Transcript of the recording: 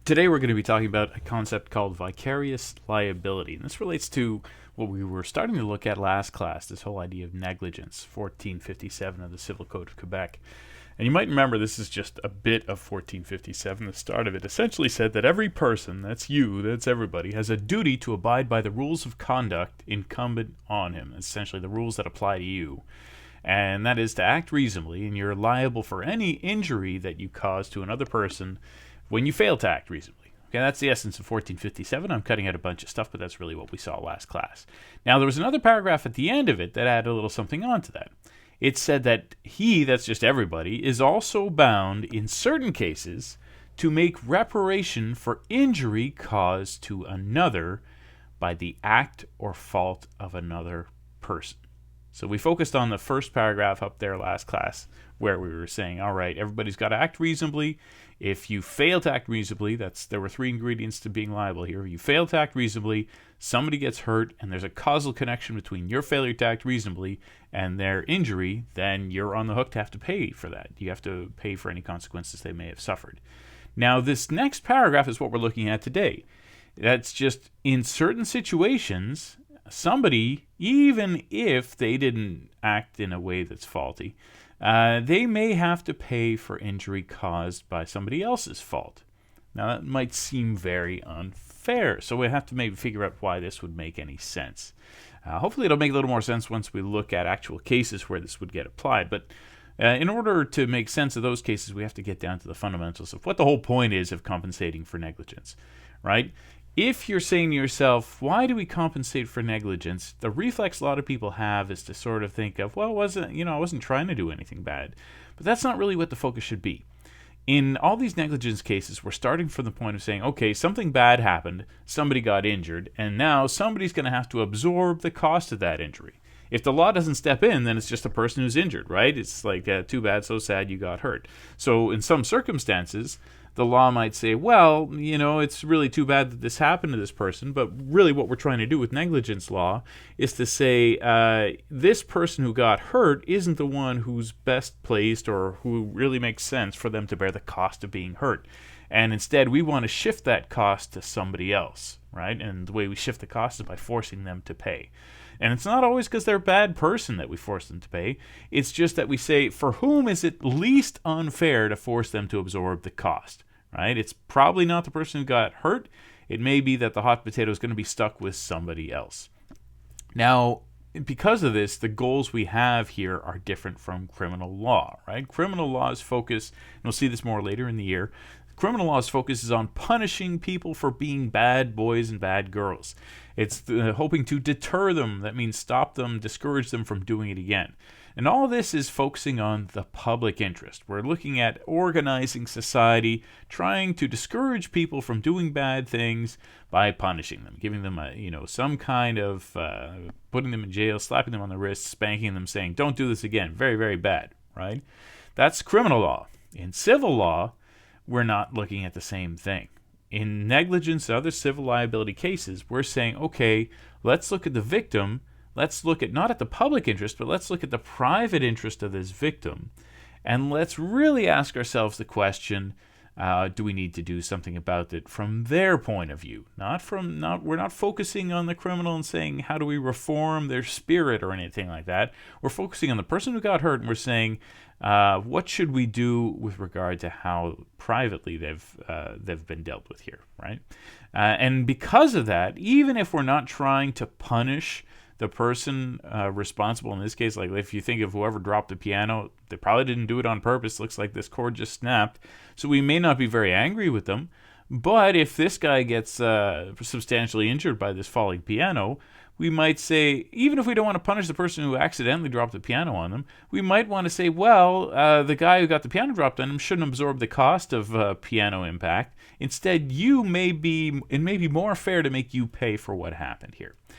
Today we're going to be talking about a concept called vicarious liability. And this relates to what we were starting to look at last class, this whole idea of negligence, 1457 of the Civil Code of Quebec. And you might remember this is just a bit of 1457. The start of it essentially said that every person, that's you, that's everybody, has a duty to abide by the rules of conduct incumbent on him, essentially the rules that apply to you. And that is to act reasonably, and you're liable for any injury that you cause to another person when you fail to act reasonably. Okay, that's the essence of 1457. I'm cutting out a bunch of stuff, but that's really what we saw last class. Now, there was another paragraph at the end of it that added a little something onto that. It said that he, that's just everybody, is also bound in certain cases to make reparation for injury caused to another by the act or fault of another person. So we focused on the first paragraph up there last class where we were saying, all right, everybody's got to act reasonably. If you fail to act reasonably, there were three ingredients to being liable here. If you fail to act reasonably, somebody gets hurt, and there's a causal connection between your failure to act reasonably and their injury, then you're on the hook to have to pay for that. You have to pay for any consequences they may have suffered. Now, this next paragraph is what we're looking at today. That's just in certain situations, somebody, even if they didn't act in a way that's faulty, they may have to pay for injury caused by somebody else's fault. Now, that might seem very unfair, so we have to maybe figure out why this would make any sense. Hopefully it'll make a little more sense once we look at actual cases where this would get applied, but in order to make sense of those cases, we have to get down to the fundamentals of what the whole point is of compensating for negligence, right? If you're saying to yourself, why do we compensate for negligence? The reflex a lot of people have is to sort of think of, well, I wasn't trying to do anything bad. But that's not really what the focus should be. In all these negligence cases, we're starting from the point of saying, okay, something bad happened, somebody got injured, and now somebody's going to have to absorb the cost of that injury. If the law doesn't step in, then it's just a person who's injured, right? It's like, too bad, so sad, you got hurt. So in some circumstances, the law might say, well, it's really too bad that this happened to this person, but really what we're trying to do with negligence law is to say this person who got hurt isn't the one who's best placed or who really makes sense for them to bear the cost of being hurt. And instead, we want to shift that cost to somebody else, right? And the way we shift the cost is by forcing them to pay. And it's not always because they're a bad person that we force them to pay. It's just that we say, for whom is it least unfair to force them to absorb the cost, right? It's probably not the person who got hurt. It may be that the hot potato is going to be stuck with somebody else. Now, because of this, the goals we have here are different from criminal law, right? Criminal law's focus, and we'll see this more later in the year, criminal law's focus is on punishing people for being bad boys and bad girls. It's hoping to deter them. That means stop them, discourage them from doing it again. And all this is focusing on the public interest. We're looking at organizing society, trying to discourage people from doing bad things by punishing them, giving them some kind of putting them in jail, slapping them on the wrist, spanking them, saying, don't do this again. Very, very bad, right? That's criminal law. In civil law, we're not looking at the same thing. In negligence and other civil liability cases, we're saying, okay, let's look at the victim. Let's look at not at the public interest, but let's look at the private interest of this victim. And let's really ask ourselves the question, do we need to do something about it from their point of view? We're not focusing on the criminal and saying, how do we reform their spirit or anything like that. We're focusing on the person who got hurt, and we're saying, what should we do with regard to how privately they've been dealt with here, right? And because of that, even if we're not trying to punish the person responsible in this case, like if you think of whoever dropped the piano, they probably didn't do it on purpose. Looks like this chord just snapped. So we may not be very angry with them. But if this guy gets substantially injured by this falling piano, we might say, even if we don't want to punish the person who accidentally dropped the piano on them, we might want to say, well, the guy who got the piano dropped on him shouldn't absorb the cost of piano impact. Instead, it may be more fair to make you pay for what happened here.